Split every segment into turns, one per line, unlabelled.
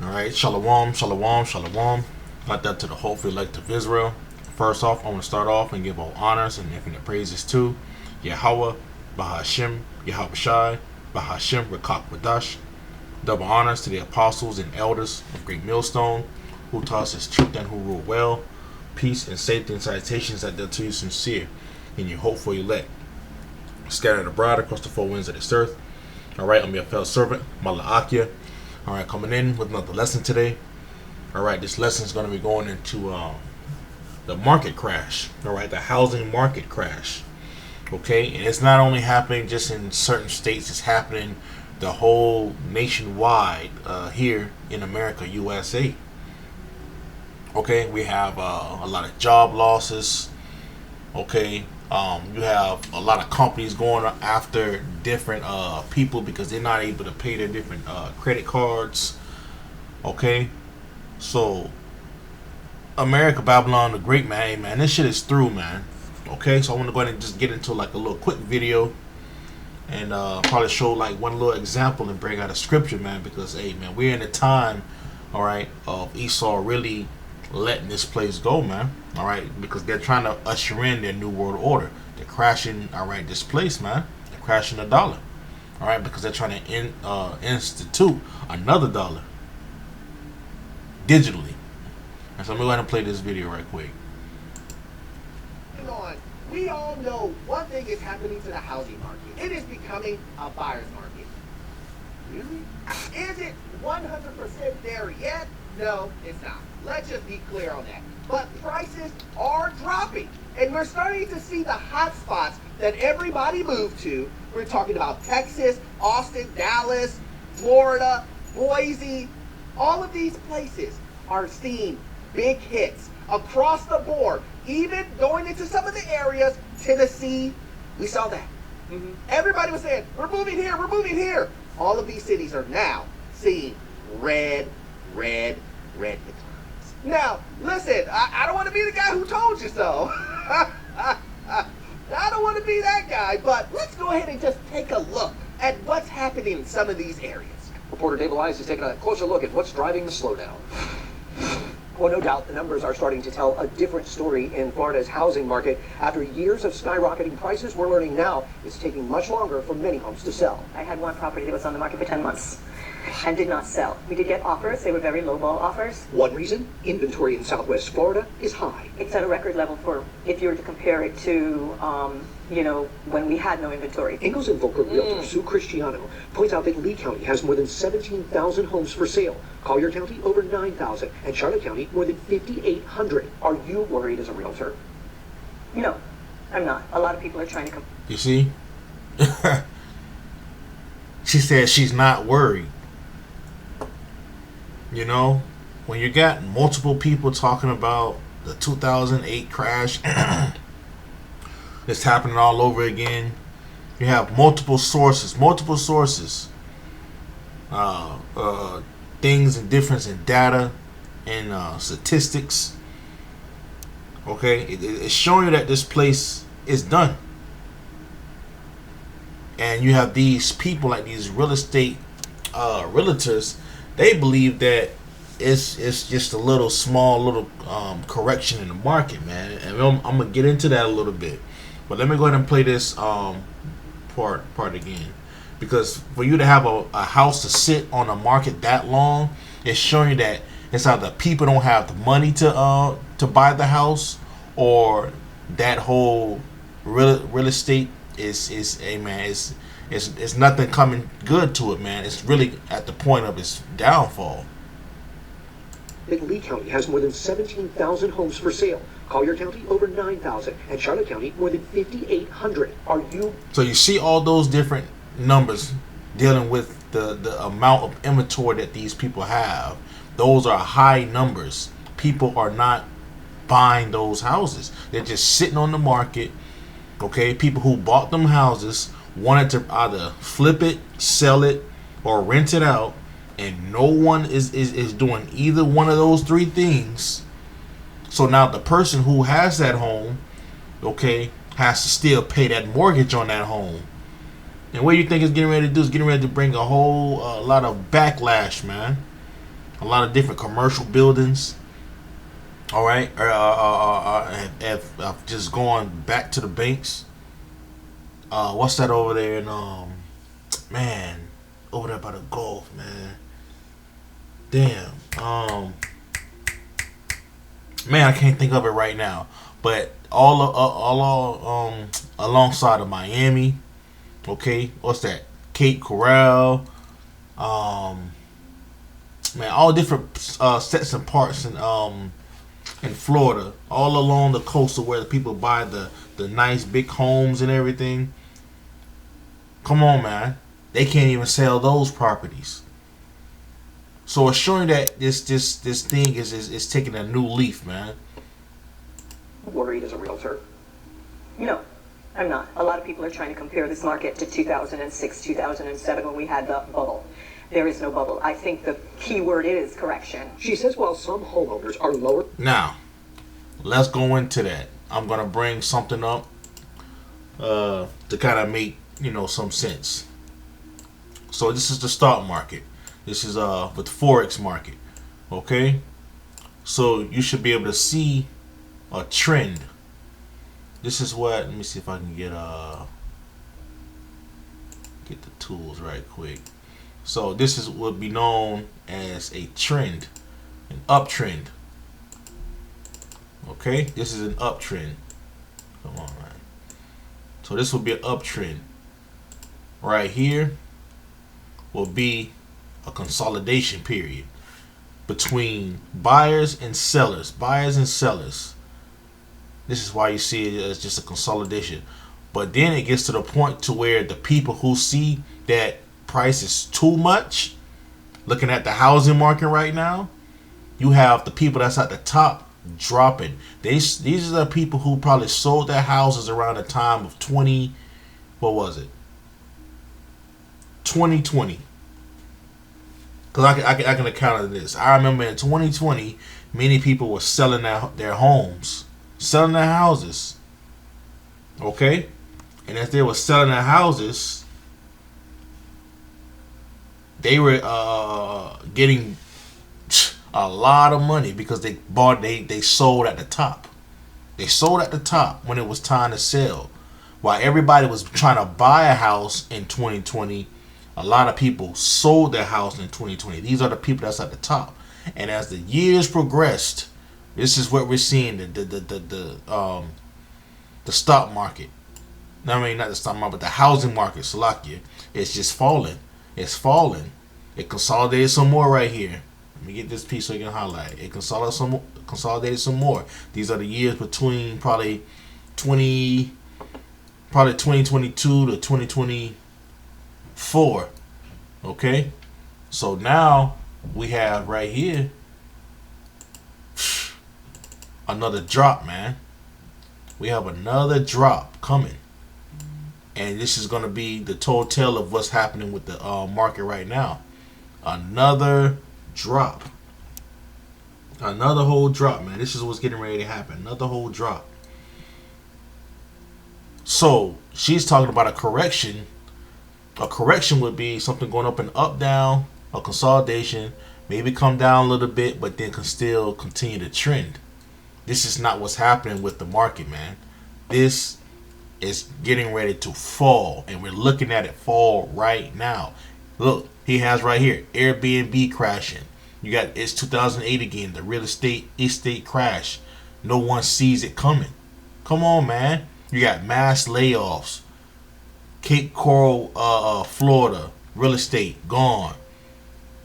Alright, shalom, shalom, shalom. Got that to the hopefully elect of Israel. First off, I want to start off and give all honors and infinite praises to YAHAWAH, BaHaShem, YAHAWASHI, BaHaShem, Rakak Wadash. Double honors to the apostles and elders of GreatMillstone, who taught us his truth and who rule well. Peace and safety and salutations that they're to you sincere and you hope for elect. Scattered abroad across the four winds of this earth. Alright, I'm your fellow servant, Malaakia. Alright, coming in with another lesson today. Alright, this lesson is going to be going into the market crash. Alright, the housing market crash. Okay, and it's not only happening just in certain states, it's happening the whole nationwide here in America, USA. Okay, we have a lot of job losses. Okay, you have a lot of companies going after different people because they're not able to pay their different credit cards. Okay, so America, Babylon the Great, man, hey, man, this shit is through, man. Okay, so I want to go ahead and just get into like a little quick video and probably show like one little example and bring out a scripture, man, because hey, man, we're in a time, all right, of Esau really letting this place go, man. All right, because they're trying to usher in their new world order. They're crashing, all right, this place, man. They're crashing the dollar, all right, because they're trying to institute another dollar digitally. And so I'm gonna go ahead and play this video right quick.
We all know one thing is happening to the housing market. It is becoming a buyer's market. Really? Is it 100% there yet? No, it's not. Let's just be clear on that. But prices are dropping. And we're starting to see the hot spots that everybody moved to. We're talking about Texas, Austin, Dallas, Florida, Boise. All of these places are seeing big hits across the board. Even going into some of the areas, Tennessee, we saw that. Everybody was saying, we're moving here, we're moving here. All of these cities are now seeing red declines. Now, listen, I don't want to be the guy who told you so. I don't want to be that guy, but let's go ahead and just take a look at what's happening in some of these areas.
Reporter Dave Elias is taking a closer look at what's driving the slowdown. Well, no doubt the numbers are starting to tell a different story in Florida's housing market. After years of skyrocketing prices, we're learning now it's taking much longer for many homes to sell.
I had one property that was on the market for 10 months and did not sell. We did get offers. They were very low-ball offers.
One reason? Inventory in Southwest Florida is high.
It's at a record level for, if you were to compare it to, when we had no inventory.
Ingalls and Volker realtor Sue Cristiano points out that Lee County has more than 17,000 homes for sale. Collier County, over 9,000. And Charlotte County, more than 5,800. Are you worried as a realtor?
No, I'm not. A lot of people are trying to come.
You see? She said she's not worried. You know, when you got multiple people talking about the 2008 crash, it's happening all over again. You have multiple sources, things and difference in data and statistics. Okay, it's showing you that this place is done. And you have these people like these real estate realtors. They believe that it's just a little small correction in the market, man. And I'm gonna get into that a little bit, but let me go ahead and play this part again, because for you to have a house to sit on the market that long, it's showing you that it's either people don't have the money to buy the house, or that whole real estate is a man. It's nothing coming good to it, man. It's really at the point of its downfall.
Lee County has more than 17,000 homes for sale. Collier County, over 9,000. And Charlotte County, more than 5,800. Are you...
So you see all those different numbers dealing with the amount of inventory that these people have. Those are high numbers. People are not buying those houses. They're just sitting on the market. Okay, people who bought them houses wanted to either flip it, sell it, or rent it out, and no one is doing either one of those three things. So now the person who has that home, okay, has to still pay that mortgage on that home. And what you think it's getting ready to do is getting ready to bring a whole lot of backlash, man. a lot of different commercial buildings. All right, have just gone back to the banks. What's that over there in man, over there by the Gulf, man. Damn. Man, I can't think of it right now. But all alongside of Miami. Okay, what's that? Cape Coral. Man, all different sets and parts in Florida, all along the coast of where the people buy the nice big homes and everything. Come on, man. They can't even sell those properties. So it's showing that this thing is taking a new leaf, man.
Worried as a realtor?
No, I'm not. A lot of people are trying to compare this market to 2006, 2007 when we had the bubble. There is no bubble. I think the key word is correction.
She says while some homeowners are lower...
Now, let's go into that. I'm going to bring something up to kind of make, some sense. So this is the stock market. This is the Forex market. Okay? So you should be able to see a trend. This is what, let me see if I can get the tools right quick. So this is what would be known as a trend, an uptrend. Okay, this is an uptrend. Come on, man. So this will be an uptrend. Right here will be a consolidation period between buyers and sellers. Buyers and sellers. This is why you see it as just a consolidation. But then it gets to the point to where the people who see that price is too much, looking at the housing market right now, you have the people that's at the top dropping. These are the people who probably sold their houses around the time of 2020. Because I can account of this. I remember in 2020, many people were selling their homes, selling their houses. Okay? And as they were selling their houses, they were getting a lot of money because they sold at the top. They sold at the top when it was time to sell. While everybody was trying to buy a house in 2020, a lot of people sold their house in 2020. These are the people that's at the top. And as the years progressed, this is what we're seeing, the stock market. I mean, not the stock market, but the housing market, Salakia, it's just falling. It's falling. It consolidated some more right here. Let me get this piece so you can highlight. It consolidated some more. These are the years between probably 2022 to 2024. Okay? So now we have right here another drop, man. We have another drop coming. And this is going to be the total tale of what's happening with the market right now. Another drop. Another whole drop, man. This is what's getting ready to happen. Another whole drop. So, she's talking about a correction. A correction would be something going up and up, down. A consolidation. Maybe come down a little bit, but then can still continue to trend. This is not what's happening with the market, man. This is getting ready to fall, and we're looking at it fall right now. Look, he has right here Airbnb crashing. You got, it's 2008 again, the real estate crash. No one sees it coming. Come on, man. You got mass layoffs. Cape Coral, Florida, real estate gone.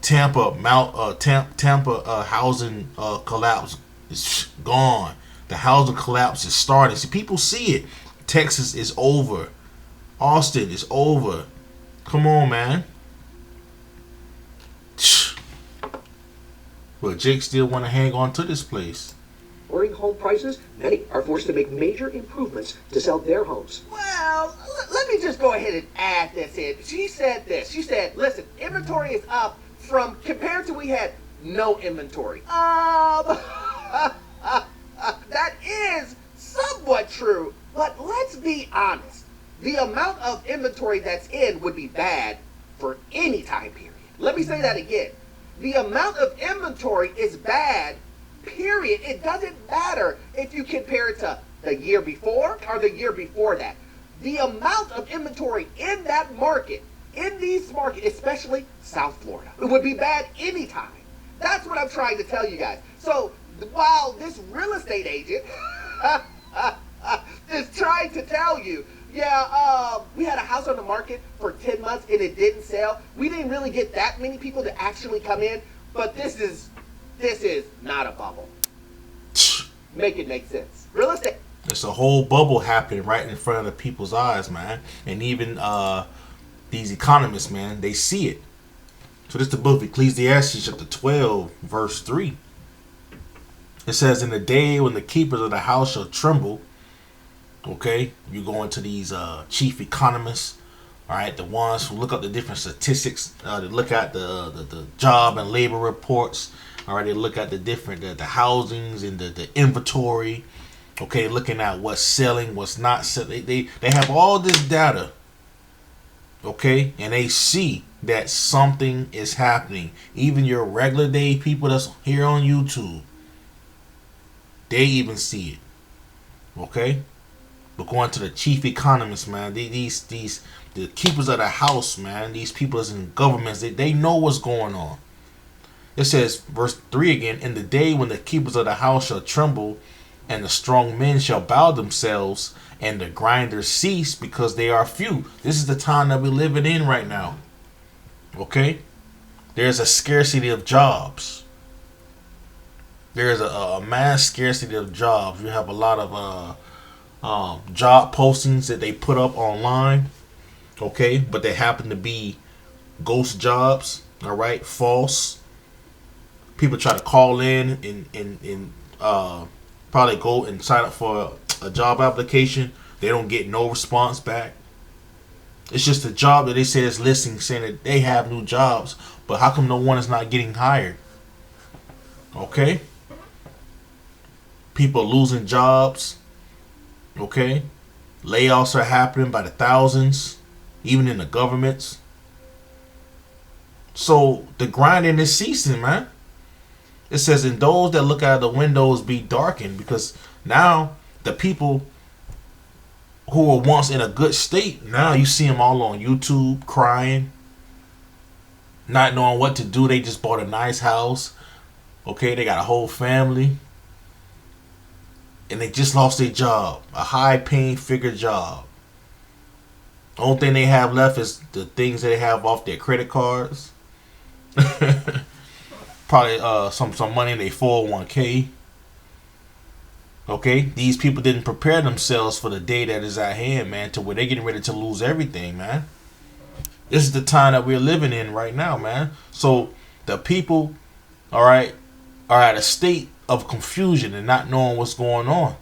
Tampa housing collapse is gone. The housing collapse is starting. See, people see it. Texas is over. Austin is over. Come on, man. But Jake still want to hang on to this place.
Soaring home prices, many are forced to make major improvements to sell their homes.
Well, let me just go ahead and add this in. She said this. She said, listen, inventory is up from, compared to we had no inventory. That is somewhat true, but let's be honest. The amount of inventory that's in would be bad for any time period. Let me say that again. The amount of inventory is bad, period. It doesn't matter if you compare it to the year before or the year before that. The amount of inventory in that market, in these markets, especially South Florida, it would be bad anytime. That's what I'm trying to tell you guys. So while this real estate agent is trying to tell you, yeah, we had a house on the market for 10 months and it didn't sell. We didn't really get that many people to actually come in, but this is not a bubble. Make it make sense. Real estate.
There's a whole bubble happening right in front of the people's eyes, man. And even these economists, man, they see it. So this is the book of Ecclesiastes chapter 12, verse 3. It says, in the day when the keepers of the house shall tremble. Okay, you go into these chief economists, all right, the ones who look up the different statistics, they look at the job and labor reports, all right, they look at the different the housings and the inventory, okay, looking at what's selling, what's not selling. They have all this data, okay, and they see that something is happening. Even your regular day people that's here on YouTube, they even see it, okay. But going to the chief economists, man, the keepers of the house, man, these people in governments, they know what's going on. It says, verse 3 again, in the day when the keepers of the house shall tremble, and the strong men shall bow themselves, and the grinders cease because they are few. This is the time that we're living in right now. Okay? There's a scarcity of jobs. There's a mass scarcity of jobs. You have a lot of job postings that they put up online, okay, but they happen to be ghost jobs, all right, false. People try to call in and probably go and sign up for a job application. They don't get no response back. It's just a job that they say is listing saying that they have new jobs, but how come no one is not getting hired? Okay, people losing jobs. Okay, layoffs are happening by the thousands, even in the governments. So the grinding is ceasing, man. It says, "And those that look out of the windows be darkened," because now the people who were once in a good state, now you see them all on YouTube crying, not knowing what to do. They just bought a nice house. Okay, they got a whole family. And they just lost their job, a high-paying figure job. The only thing they have left is the things that they have off their credit cards. Probably some money in their 401k. Okay, these people didn't prepare themselves for the day that is at hand, man, to where they're getting ready to lose everything, man. This is the time that we're living in right now, man. So the people, all right, are at a state of confusion and not knowing what's going on.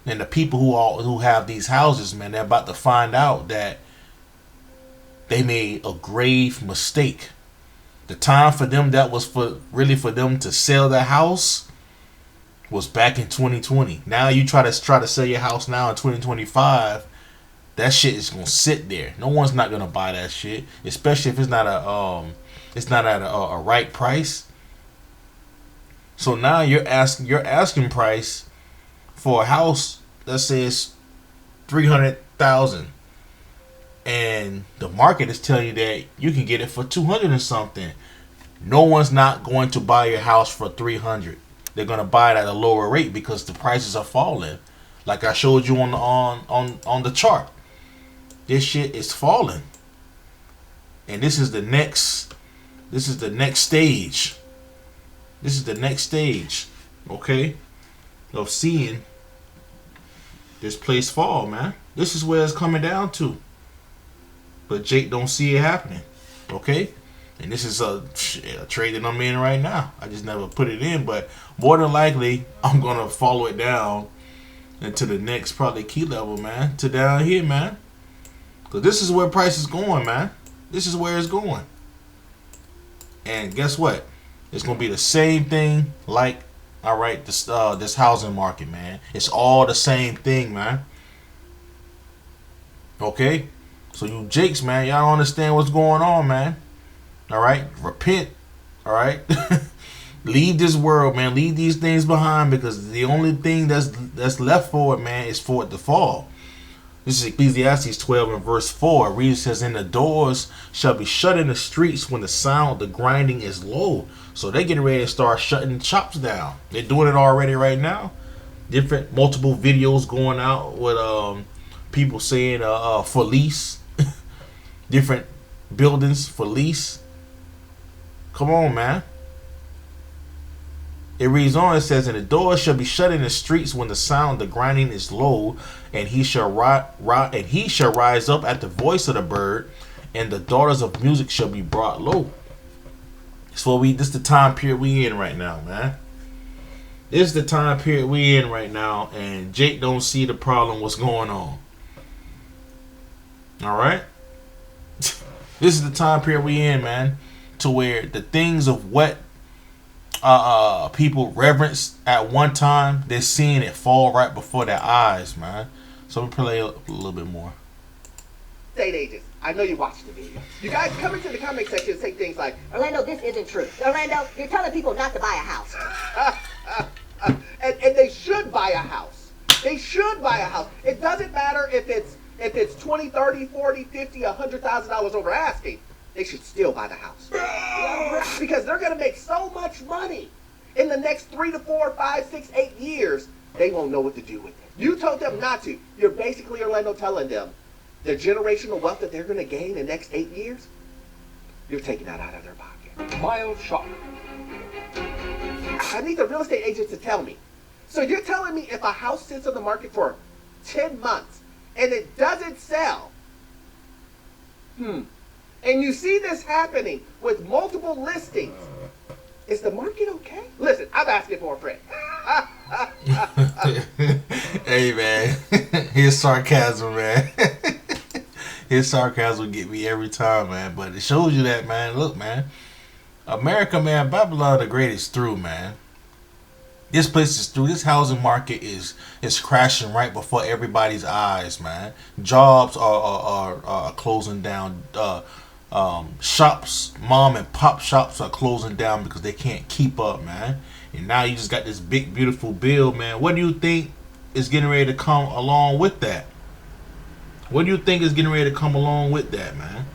And the people who have these houses, man, they're about to find out that they made a grave mistake. The time for them that was for them to sell their house was back in 2020. Now you try to sell your house now in 2025, that shit is gonna sit there. No one's not gonna buy that shit, especially if it's not at a right price. So now your asking price for a house, let's say it's $300,000, and the market is telling you that you can get it for $200 and something. No one's not going to buy your house for $300. They're gonna buy it at a lower rate because the prices are falling. Like I showed you on the chart, this shit is falling, and this is the next stage. This is the next stage, okay, of seeing this place fall, man. This is where it's coming down to. But Jake don't see it happening, okay? And this is a trade that I'm in right now. I just never put it in, but more than likely, I'm going to follow it down into the next probably key level, man, to down here, man. Because this is where price is going, man. This is where it's going. And guess what? It's gonna be the same thing, like, all right, this housing market, man. It's all the same thing, man. Okay, so you Jakes, man, y'all don't understand what's going on, man. All right, repent All right. Leave this world, man. Leave these things behind, because the only thing that's left for it, man, is for it to fall. This is Ecclesiastes 12 and verse 4. It reads, says, and the doors shall be shut in the streets when the sound of the grinding is low. So they're getting ready to start shutting shops down. They're doing it already right now. Different multiple videos going out with people saying for lease. Different buildings for lease. Come on, man. It reads on, it says, and the doors shall be shut in the streets when the sound of the grinding is low, and he shall rise up at the voice of the bird, and the daughters of music shall be brought low. So this is the time period we in right now, man. This is the time period we in right now, and Jake don't see the problem what's going on. Alright? This is the time period we in, man, to where the things of what people reverence at one time, they're seeing it fall right before their eyes, man. So we play a little bit more.
Estate agents, I know you watched the video. You guys come into the comment section and say things like,
Orlando, this isn't true. Orlando, you're telling people not to buy a house.
and they should buy a house. They should buy a house. It doesn't matter if it's 20, 30, 40, 50, $100,000 over asking. They should still buy the house. Because they're going to make so much money in the next 3 to 4, 5, 6, 8 years, they won't know what to do with it. You told them not to. You're basically, Orlando, telling them the generational wealth that they're going to gain in the next 8 years, you're taking that out of their pocket.
Mild shock.
I need the real estate agent to tell me. So you're telling me if a house sits on the market for 10 months and it doesn't sell, and you see this happening with multiple listings, is the market okay? Listen, I'm asking for a friend.
Hey, man. His sarcasm, man. His sarcasm get me every time, man. But it shows you that, man. Look, man. America, man, Babylon the Great is through, man. This place is through. This housing market is crashing right before everybody's eyes, man. Jobs are closing down. Shops, mom and pop shops are closing down because they can't keep up, man. And now you just got this big, beautiful bill, man. What do you think is getting ready to come along with that? What do you think is getting ready to come along with that, man?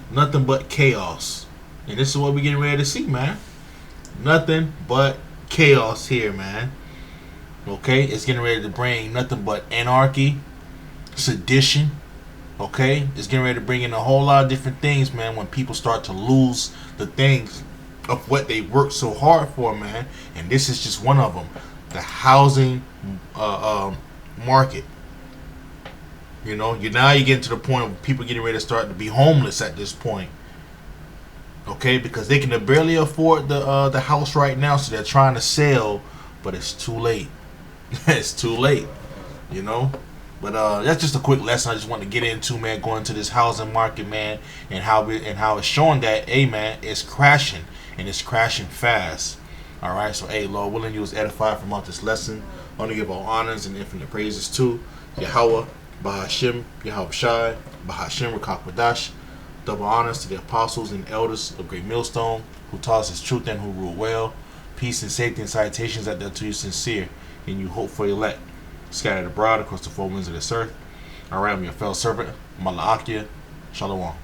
Nothing but chaos. And this is what we're getting ready to see, man. Nothing but chaos here, man. Okay? It's getting ready to bring nothing but anarchy, sedition. Okay? It's getting ready to bring in a whole lot of different things, man, when people start to lose the things of what they worked so hard for, man. And this is just one of them. The housing market. You know, now you get to the point of people getting ready to start to be homeless at this point. Okay, because they can barely afford the house right now, so they're trying to sell, but it's too late. It's too late, you know. But that's just a quick lesson I just want to get into, man, going to this housing market, man, and how it's showing that, hey, man, it's crashing, and it's crashing fast. All right, so, hey, Lord willing, you was edified from out this lesson. I want to give all honors and infinite praises to YAHAWAH, YAHAWASHI, YAHAWASHI, YAHAWASHI, Rakakwadash. Double honors to the apostles and elders of GreatMillstone, who taught us his truth and who rule well. Peace and safety and salutations out there to you sincere, and you hope for elect, scattered abroad across the four winds of this earth. All right, I'm your fellow servant, Malaakia. Shalom.